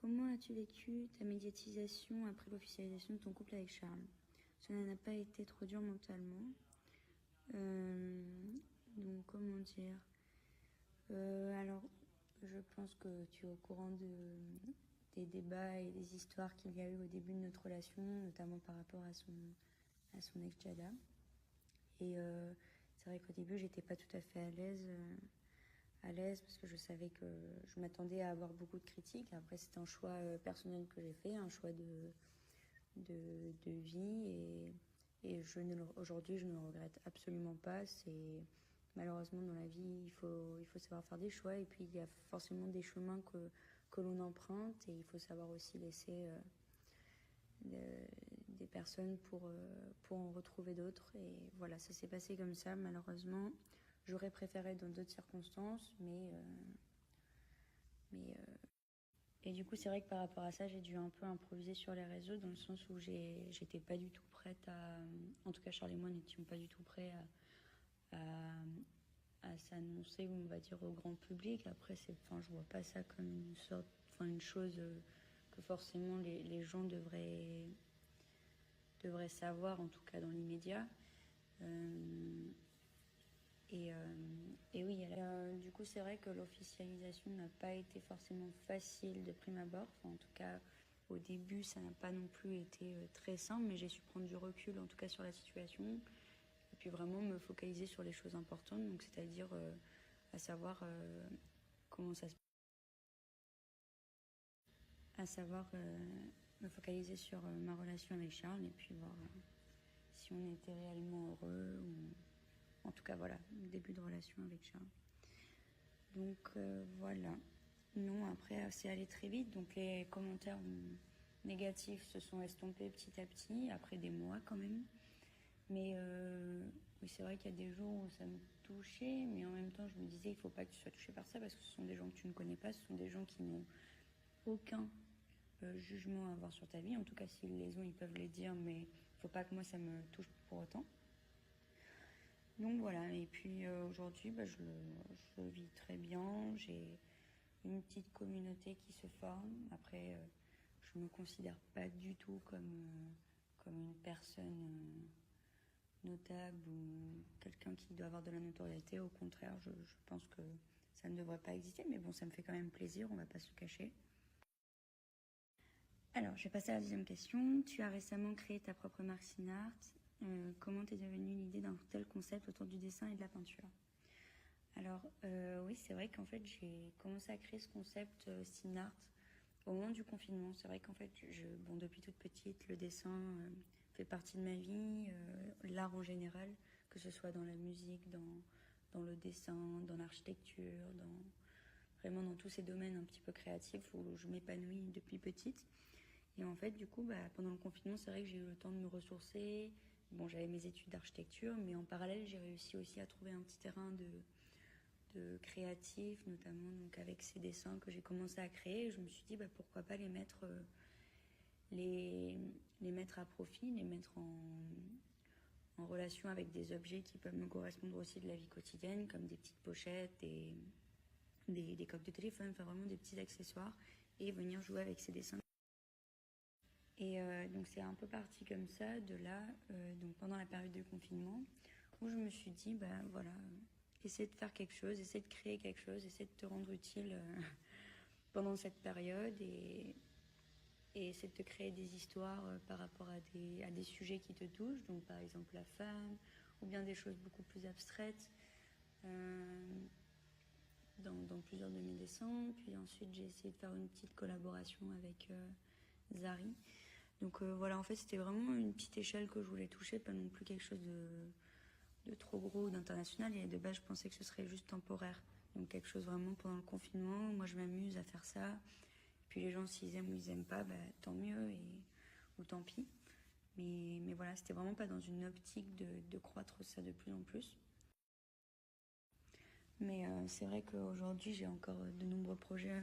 Comment as-tu vécu ta médiatisation après l'officialisation de ton couple avec Charles? Cela n'a pas été trop dur mentalement. Donc, comment dire? Alors, je pense que tu es au courant des débats et des histoires qu'il y a eu au début de notre relation, notamment par rapport à son ex Jada. Et c'est vrai qu'au début, j'étais pas tout à fait à l'aise parce que je savais que je m'attendais à avoir beaucoup de critiques. Après, c'est un choix personnel que j'ai fait, un choix de vie et aujourd'hui, je ne le regrette absolument pas. C'est malheureusement dans la vie, il faut savoir faire des choix et puis il y a forcément des chemins que l'on emprunte et il faut savoir aussi laisser des personnes pour en retrouver d'autres. Et voilà, ça s'est passé comme ça, malheureusement. J'aurais préféré dans d'autres circonstances, et du coup, c'est vrai que par rapport à ça, j'ai dû un peu improviser sur les réseaux, dans le sens où j'étais pas du tout prête à... En tout cas, Charles et moi n'étions pas du tout prêts à s'annoncer, on va dire, au grand public. Après, je vois pas ça comme une chose que forcément les gens devraient savoir, en tout cas dans l'immédiat. Et oui, du coup, c'est vrai que l'officialisation n'a pas été forcément facile de prime abord. Enfin, en tout cas, au début, ça n'a pas non plus été très simple, mais j'ai su prendre du recul, en tout cas sur la situation, et puis vraiment me focaliser sur les choses importantes, donc c'est-à-dire à savoir comment ça se à savoir me focaliser sur ma relation avec Charles et puis voir si on était réellement heureux ou en tout cas voilà, le début de relation avec Charles. Donc voilà. Non, après c'est allé très vite, donc les commentaires négatifs se sont estompés petit à petit, après des mois quand même. Mais oui, c'est vrai qu'il y a des jours où ça me touchait, mais en même temps je me disais il faut pas que tu sois touché par ça parce que ce sont des gens que tu ne connais pas, ce sont des gens qui n'ont aucun jugement à avoir sur ta vie. En tout cas, s'ils les ont, ils peuvent les dire, mais il faut pas que moi ça me touche pour autant. Donc voilà, et puis aujourd'hui, je le vis très bien. J'ai une petite communauté qui se forme. Après, je me considère pas du tout comme une personne notable ou quelqu'un qui doit avoir de la notoriété. Au contraire, je pense que ça ne devrait pas exister. Mais bon, ça me fait quand même plaisir, on va pas se cacher. Alors, je vais passer à la deuxième question. Tu as récemment créé ta propre marque Synart. Comment t'es devenue l'idée d'un tel concept autour du dessin et de la peinture? Alors, oui, c'est vrai qu'en fait, j'ai commencé à créer ce concept Synart au moment du confinement. C'est vrai qu'en fait, depuis toute petite, le dessin fait partie de ma vie, l'art en général, que ce soit dans la musique, dans le dessin, dans l'architecture, vraiment dans tous ces domaines un petit peu créatifs où je m'épanouis depuis petite. Et en fait, du coup, pendant le confinement, c'est vrai que j'ai eu le temps de me ressourcer. Bon, j'avais mes études d'architecture, mais en parallèle, j'ai réussi aussi à trouver un petit terrain de créatif, notamment donc avec ces dessins que j'ai commencé à créer. Et je me suis dit, pourquoi pas les mettre à profit, les mettre en relation avec des objets qui peuvent me correspondre aussi de la vie quotidienne, comme des petites pochettes, des coques de téléphone, enfin vraiment des petits accessoires, et venir jouer avec ces dessins. Et donc c'est un peu parti comme ça, de là, donc pendant la période de confinement, où je me suis dit, voilà, essaie de faire quelque chose, essaie de créer quelque chose, essaie de te rendre utile pendant cette période et essaie de te créer des histoires par rapport à des sujets qui te touchent, donc par exemple la femme, ou bien des choses beaucoup plus abstraites dans plusieurs de mes dessins. Puis ensuite j'ai essayé de faire une petite collaboration avec Zari. Donc voilà, en fait c'était vraiment une petite échelle que je voulais toucher, pas non plus quelque chose de trop gros, d'international. Et de base je pensais que ce serait juste temporaire, donc quelque chose vraiment pendant le confinement. Moi je m'amuse à faire ça, puis les gens s'ils aiment ou ils aiment pas, tant mieux ou tant pis. Mais voilà, c'était vraiment pas dans une optique de croître ça de plus en plus. Mais c'est vrai qu'aujourd'hui j'ai encore de nombreux projets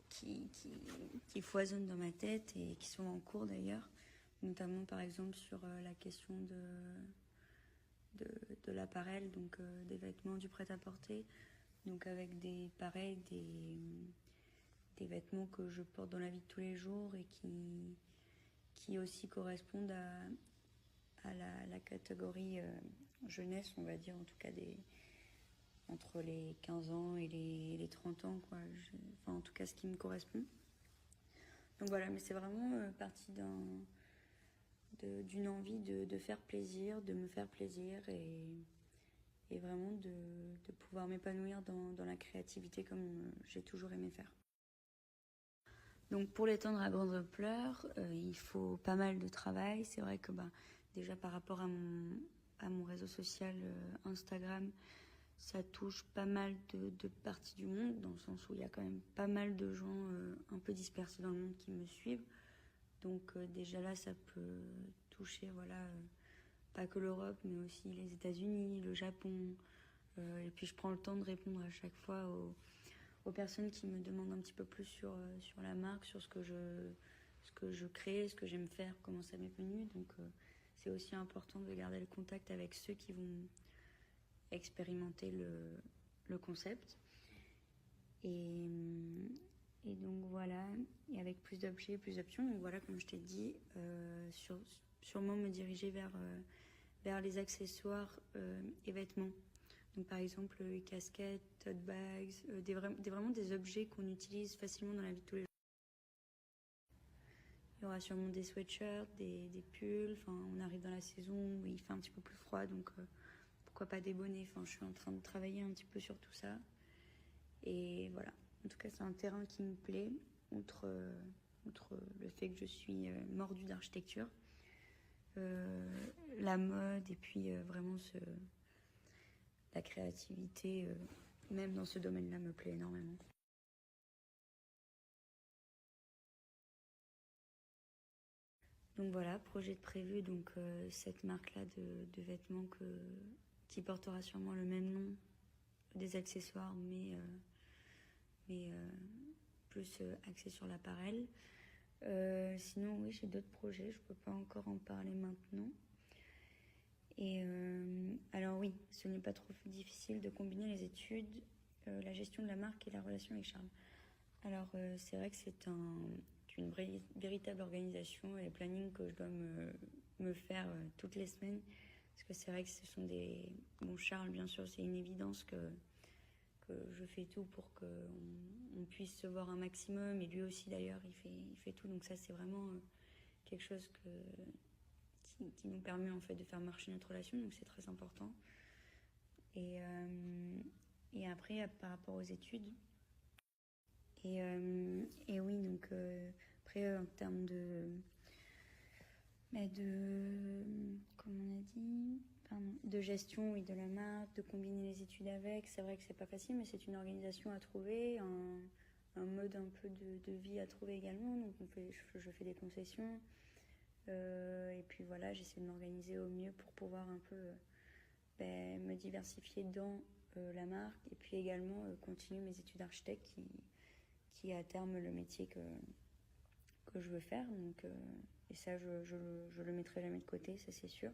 qui foisonnent dans ma tête et qui sont en cours d'ailleurs, notamment par exemple sur la question de l'appareil, donc des vêtements, du prêt-à-porter, donc avec des des vêtements que je porte dans la vie de tous les jours et qui aussi correspondent à la catégorie jeunesse, on va dire, en tout cas entre les 15 ans et les 30 ans, quoi. Enfin, en tout cas, ce qui me correspond. Donc voilà, mais c'est vraiment parti d'une envie de faire plaisir, de me faire plaisir et vraiment de pouvoir m'épanouir dans la créativité comme j'ai toujours aimé faire. Donc pour l'étendre à grande ampleur, il faut pas mal de travail. C'est vrai que déjà par rapport à mon réseau social Instagram, ça touche pas mal de parties du monde, dans le sens où il y a quand même pas mal de gens un peu dispersés dans le monde qui me suivent. Donc déjà là, ça peut toucher, pas que l'Europe, mais aussi les États-Unis, le Japon. Et puis je prends le temps de répondre à chaque fois aux personnes qui me demandent un petit peu plus sur la marque, sur ce que je crée, ce que j'aime faire, comment ça m'est venu. Donc c'est aussi important de garder le contact avec ceux qui vont expérimenter le concept. Et donc voilà, et avec plus d'objets, plus d'options. Donc voilà, comme je t'ai dit, sûrement me diriger vers les accessoires et vêtements. Donc par exemple, casquettes, tote bags, vraiment des objets qu'on utilise facilement dans la vie de tous les jours. Il y aura sûrement des sweatshirts, des pulls. Enfin, on arrive dans la saison où il fait un petit peu plus froid, donc pourquoi pas des bonnets. Enfin, je suis en train de travailler un petit peu sur tout ça. Et voilà. En tout cas, c'est un terrain qui me plaît, outre le fait que je suis mordue d'architecture. La mode et puis vraiment la créativité, même dans ce domaine-là, me plaît énormément. Donc voilà, projet de prévu, donc cette marque-là de vêtements qui portera sûrement le même nom, des accessoires, mais plus axé sur l'appareil. Sinon, oui, j'ai d'autres projets, je peux pas encore en parler maintenant. Et alors oui, ce n'est pas trop difficile de combiner les études, la gestion de la marque et la relation avec Charles. Alors c'est vrai que c'est une véritable organisation et le planning que je dois me faire toutes les semaines. Parce que c'est vrai que ce sont Bon, Charles, bien sûr, c'est une évidence que je fais tout pour qu'on puisse se voir un maximum. Et lui aussi, d'ailleurs, il fait tout. Donc ça, c'est vraiment quelque chose qui nous permet en fait de faire marcher notre relation. Donc c'est très important. Et après, par rapport aux études... Et oui, donc après, en termes comment on a dit, pardon, de gestion, oui, de la marque, de combiner les études avec, c'est vrai que c'est pas facile, mais c'est une organisation à trouver, un mode un peu de vie à trouver également. Donc je fais des concessions, et puis voilà, j'essaie de m'organiser au mieux pour pouvoir un peu me diversifier dans la marque, et puis également continuer mes études d'architecte qui est à terme le métier que je veux faire. Donc, et ça, je le mettrai jamais de côté, ça c'est sûr.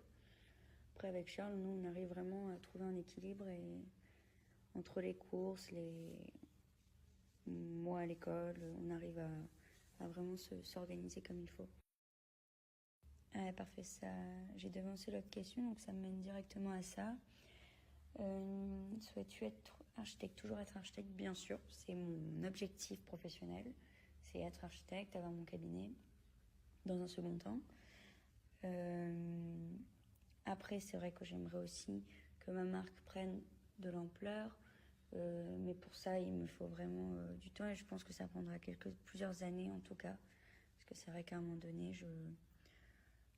Après, avec Charles, nous, on arrive vraiment à trouver un équilibre entre les courses, moi à l'école, on arrive à vraiment s'organiser comme il faut. Ah, parfait, ça, j'ai devancé l'autre question, donc ça me mène directement à ça. Souhaites-tu être architecte? Toujours être architecte, bien sûr, c'est mon objectif professionnel, c'est être architecte, avoir mon cabinet dans un second temps. Après, c'est vrai que j'aimerais aussi que ma marque prenne de l'ampleur, mais pour ça, il me faut vraiment du temps, et je pense que ça prendra plusieurs années en tout cas, parce que c'est vrai qu'à un moment donné,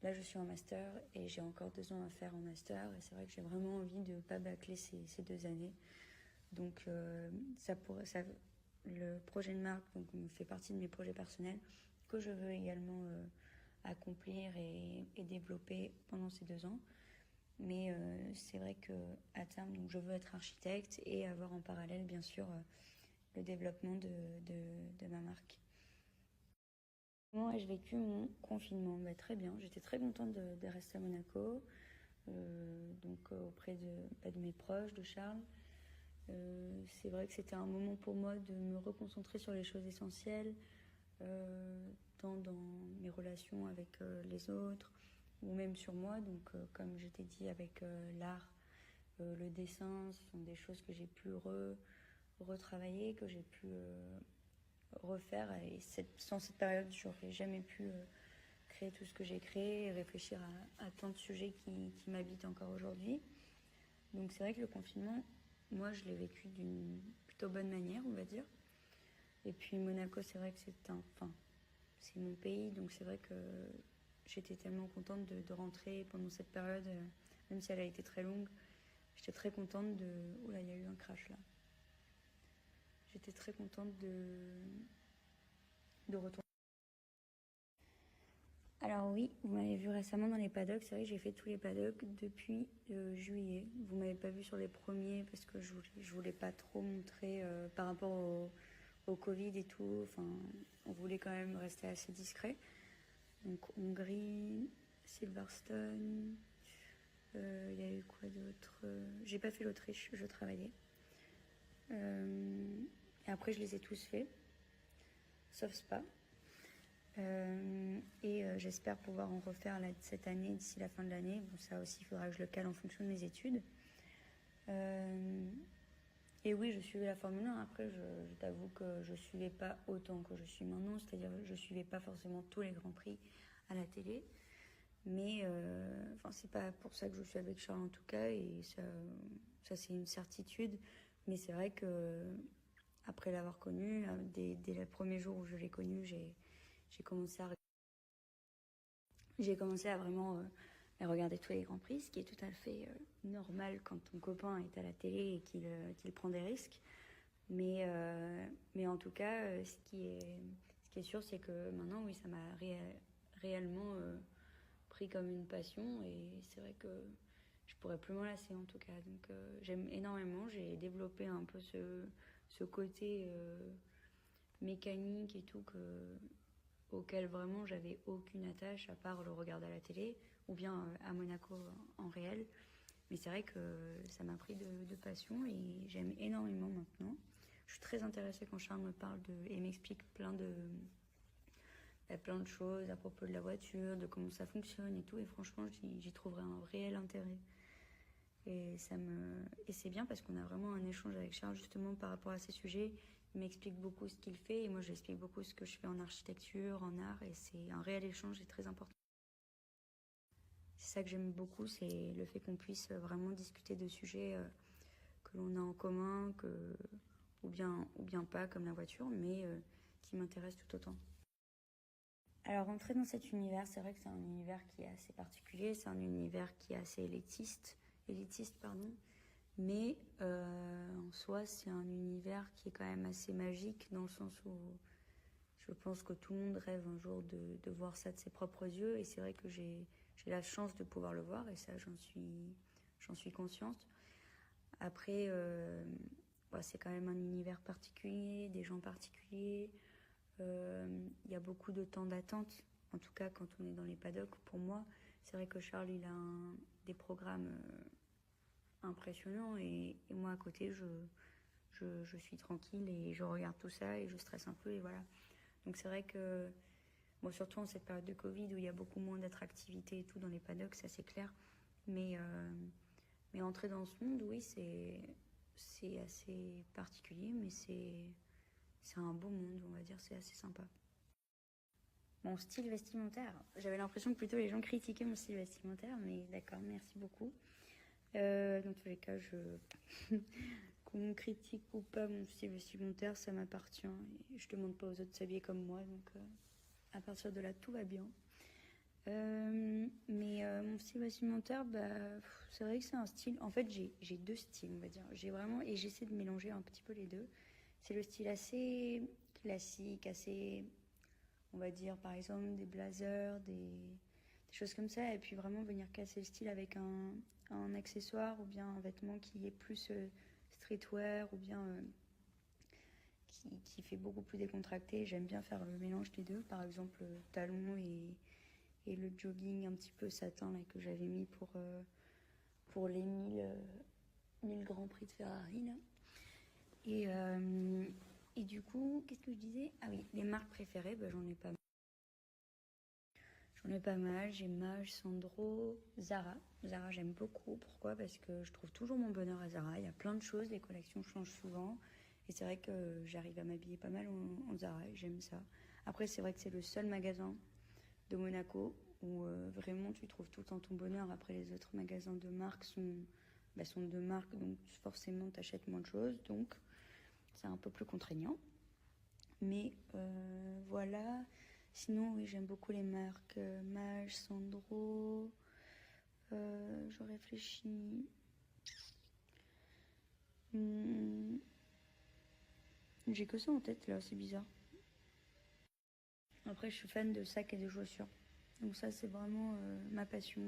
là, je suis en master et j'ai encore 2 ans à faire en master. Et c'est vrai que j'ai vraiment envie de ne pas bâcler ces 2 années. Donc, le projet de marque fait partie de mes projets personnels que je veux également accomplir et développer pendant ces 2 ans. Mais c'est vrai qu'à terme, donc, je veux être architecte et avoir en parallèle, bien sûr, le développement de ma marque. Comment ai-je vécu mon confinement? Très bien, j'étais très contente de rester à Monaco, auprès de mes proches, de Charles. C'est vrai que c'était un moment pour moi de me reconcentrer sur les choses essentielles, tant dans mes relations avec les autres ou même sur moi. Donc, comme je t'ai dit, avec l'art, le dessin, ce sont des choses que j'ai pu retravailler, que j'ai pu refaire. Et sans cette période, j'aurais jamais pu créer tout ce que j'ai créé et réfléchir à tant de sujets qui m'habitent encore aujourd'hui. Donc c'est vrai que le confinement, moi je l'ai vécu d'une plutôt bonne manière, on va dire. Et puis Monaco, c'est vrai que c'est mon pays, donc c'est vrai que j'étais tellement contente de rentrer pendant cette période, même si elle a été très longue. J'étais très contente de... Oula, il y a eu un crash là. J'étais très contente de retourner. Alors oui, vous m'avez vu récemment dans les paddocks. C'est vrai que j'ai fait tous les paddocks depuis juillet. Vous m'avez pas vu sur les premiers parce que je voulais pas trop montrer par rapport au Covid et tout. Enfin, on voulait quand même rester assez discret. Donc Hongrie, Silverstone, il y a eu quoi d'autre? J'ai pas fait l'Autriche, je travaillais. Et après je les ai tous faits, sauf Spa. J'espère pouvoir en refaire là, cette année, d'ici la fin de l'année. Bon, ça aussi, il faudra que je le cale en fonction de mes études. Et oui, je suivais la Formule 1. Après, je t'avoue que je ne suivais pas autant que je suis maintenant. C'est-à-dire je ne suivais pas forcément tous les Grands Prix à la télé. Mais c'est pas pour ça que je suis avec Charles en tout cas. Et ça c'est une certitude. Mais c'est vrai que après l'avoir connu, dès les premiers jours où je l'ai connu, j'ai commencé à vraiment regarder tous les Grands Prix, ce qui est tout à fait normal quand ton copain est à la télé et qu'il prend des risques. Mais en tout cas, ce qui est sûr, c'est que maintenant, oui, ça m'a réellement pris comme une passion. Et c'est vrai que je pourrais plus m'en lasser en tout cas. Donc j'aime énormément. J'ai développé un peu ce côté mécanique et tout auquel vraiment j'avais aucune attache à part le regard à la télé ou bien à Monaco en réel. Mais c'est vrai que ça m'a pris de passion et j'aime énormément maintenant. Je suis très intéressée quand Charles me parle et m'explique plein de choses à propos de la voiture, de comment ça fonctionne et tout. Et franchement, j'y trouverai un réel intérêt. Et c'est bien parce qu'on a vraiment un échange avec Charles justement par rapport à ces sujets. Il m'explique beaucoup ce qu'il fait et moi je lui explique beaucoup ce que je fais en architecture, en art, et c'est un réel échange et très important. C'est ça que j'aime beaucoup, c'est le fait qu'on puisse vraiment discuter de sujets que l'on a en commun, ou bien pas, comme la voiture, mais qui m'intéressent tout autant. Alors rentrer dans cet univers, c'est vrai que c'est un univers qui est assez particulier, c'est un univers qui est assez élitiste, pardon. Mais en soi, c'est un univers qui est quand même assez magique dans le sens où je pense que tout le monde rêve un jour de voir ça de ses propres yeux. Et c'est vrai que j'ai la chance de pouvoir le voir et ça, j'en suis consciente. Après, c'est quand même un univers particulier, des gens particuliers. Il y a beaucoup de temps d'attente, en tout cas quand on est dans les paddocks. Pour moi, c'est vrai que Charles, il a des programmes impressionnant et moi à côté je suis tranquille et je regarde tout ça et je stresse un peu et voilà. Donc c'est vrai que bon, surtout en cette période de Covid où il y a beaucoup moins d'attractivité et tout dans les paddocks, ça c'est clair, mais entrer dans ce monde, oui, c'est assez particulier, mais c'est un beau monde, on va dire, c'est assez sympa. Mon style vestimentaire, j'avais l'impression que plutôt les gens critiquaient mon style vestimentaire, mais d'accord, merci beaucoup. Dans tous les cas, qu'on critique ou pas mon style vestimentaire, ça m'appartient. Et je demande pas aux autres de s'habiller comme moi, donc à partir de là, tout va bien. Mon style vestimentaire, c'est vrai que c'est un style. En fait, j'ai deux styles, on va dire. Et j'essaie de mélanger un petit peu les deux. C'est le style assez classique, assez, on va dire, par exemple, des blazers, des choses comme ça, et puis vraiment venir casser le style avec un accessoire ou bien un vêtement qui est plus streetwear ou bien qui fait beaucoup plus décontracté. J'aime bien faire le mélange des deux, par exemple talons et le jogging un petit peu satin là, que j'avais mis pour les 1000 Grands Prix de Ferrari là. Et du coup, qu'est-ce que je disais? Ah oui, les marques préférées, bah, j'en ai pas mal. J'en ai pas mal. J'ai Mage, Sandro, Zara. Zara, j'aime beaucoup. Pourquoi? Parce que je trouve toujours mon bonheur à Zara. Il y a plein de choses, les collections changent souvent. Et c'est vrai que j'arrive à m'habiller pas mal en Zara et j'aime ça. Après, c'est vrai que c'est le seul magasin de Monaco où vraiment tu trouves tout le temps ton bonheur. Après, les autres magasins de marque sont de marque, donc forcément tu achètes moins de choses, donc c'est un peu plus contraignant. Mais voilà. Sinon, oui, j'aime beaucoup les marques Mage, Sandro. Je réfléchis. Hmm, j'ai que ça en tête là, c'est bizarre. Après, je suis fan de sacs et de chaussures. Donc ça, c'est vraiment ma passion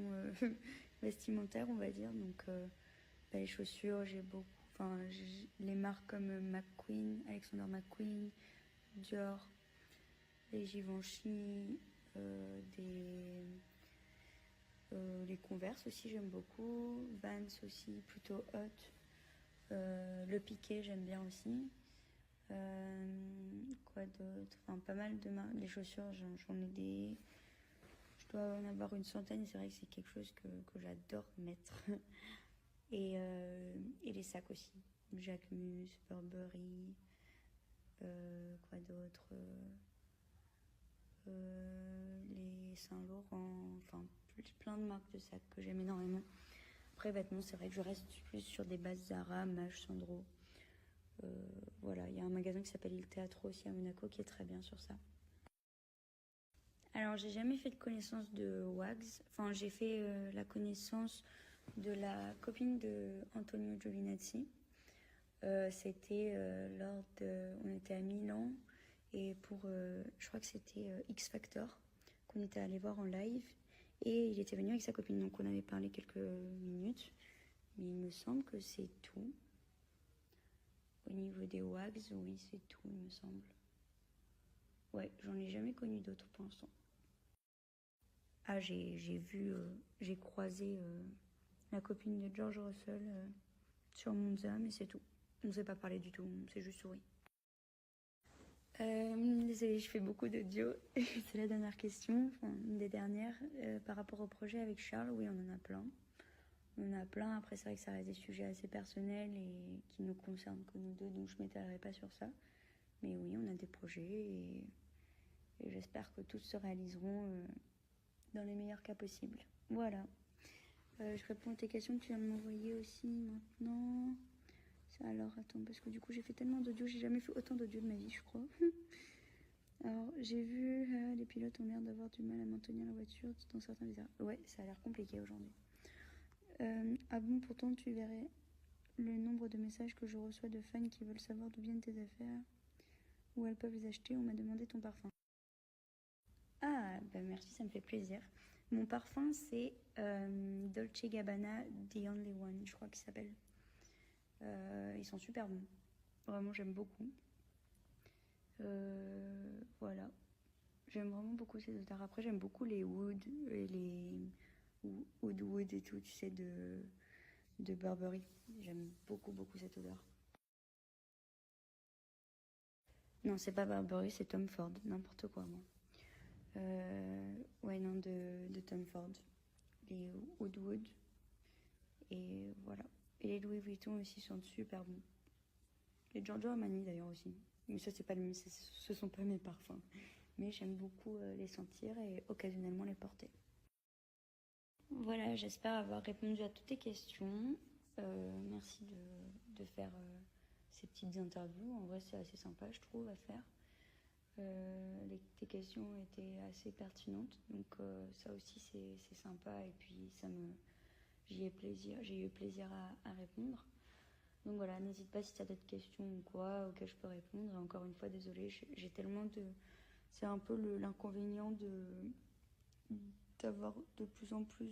vestimentaire, on va dire. Donc bah, les chaussures, j'ai beaucoup. Enfin, les marques comme McQueen, Alexander McQueen, Dior, les Givenchy, les Converse aussi, j'aime beaucoup. Vans aussi, plutôt hot. Le piqué, j'aime bien aussi. Quoi d'autre? Enfin, pas mal de marques. Les chaussures, j'en ai des. Je dois en avoir une centaine et c'est vrai que c'est quelque chose que j'adore mettre. Et les sacs aussi. Jacquemus, Burberry, quoi d'autre? Les Saint-Laurent, enfin plein de marques de sacs que j'aime énormément. Après, vêtements, c'est vrai que je reste plus sur des bases Zara, Mage, Sandro. Voilà, il y a un magasin qui s'appelle Il Teatro aussi à Monaco qui est très bien sur ça. Alors, j'ai jamais fait de connaissance de Wags. Enfin, j'ai fait la connaissance de la copine de Antonio Giovinazzi. C'était lors de... On était à Milan et pour... je crois que c'était X Factor qu'on était allé voir en live. Et il était venu avec sa copine, donc on avait parlé quelques minutes. Mais il me semble que c'est tout. Au niveau des Wags, oui, c'est tout, il me semble. Ouais, j'en ai jamais connu d'autres pour l'instant. Ah, j'ai vu, j'ai croisé la copine de George Russell sur Monza, mais c'est tout. On ne s'est pas parlé du tout, on s'est juste souri. Désolée, je fais beaucoup d'audio. C'est la dernière question, enfin, une des dernières. Par rapport au projet avec Charles, oui, on en a plein. On en a plein. Après, c'est vrai que ça reste des sujets assez personnels et qui nous concernent que nous deux, donc je ne m'étalerai pas sur ça. Mais oui, on a des projets et j'espère que tous se réaliseront dans les meilleurs cas possibles. Voilà. Je réponds à tes questions que tu viens de m'envoyer aussi maintenant. Alors, attends, parce que du coup, j'ai fait tellement d'audio, j'ai jamais fait autant d'audio de ma vie, je crois. Alors, j'ai vu les pilotes ont l'air d'avoir du mal à maintenir la voiture dans certains visages. Ouais, ça a l'air compliqué aujourd'hui. Ah bon, pourtant, tu verrais le nombre de messages que je reçois de fans qui veulent savoir d'où viennent tes affaires, où elles peuvent les acheter. On m'a demandé ton parfum. Ah, bah merci, ça me fait plaisir. Mon parfum, c'est Dolce Gabbana The Only One, je crois qu'il s'appelle. Ils sont super bons. Vraiment, j'aime beaucoup. Voilà. J'aime vraiment beaucoup ces odeurs. Après, j'aime beaucoup les wood et les wood et tout, tu sais, de Burberry. J'aime beaucoup, beaucoup cette odeur. Non, c'est pas Burberry, c'est Tom Ford. N'importe quoi, moi. Ouais, non, de Tom Ford. Les wood. Et voilà. Et les Louis Vuitton aussi sont super bons. Les Giorgio Armani d'ailleurs aussi. Mais ça, c'est pas ce sont pas mes parfums. Mais j'aime beaucoup les sentir et occasionnellement les porter. Voilà, j'espère avoir répondu à toutes tes questions. Merci de faire ces petites interviews. En vrai, c'est assez sympa, je trouve, à faire. Tes questions étaient assez pertinentes, donc ça aussi c'est sympa et puis j'ai eu plaisir à répondre. Donc voilà, n'hésite pas si tu as d'autres questions ou quoi auxquelles je peux répondre. Et encore une fois, désolée, j'ai tellement de... C'est un peu l'inconvénient d'avoir de plus en plus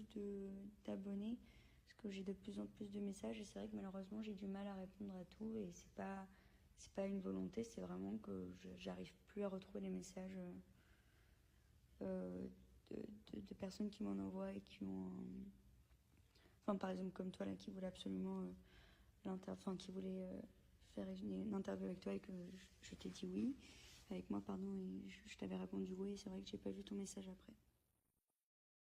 d'abonnés parce que j'ai de plus en plus de messages et c'est vrai que malheureusement j'ai du mal à répondre à tout et c'est pas une volonté, c'est vraiment que j'arrive plus à retrouver les messages euh, de personnes qui m'en envoient et qui ont enfin par exemple comme toi là qui voulait absolument qui voulait faire une interview avec toi et que je t'ai dit oui. Avec moi, pardon, et je t'avais répondu oui. C'est vrai que j'ai pas vu ton message après.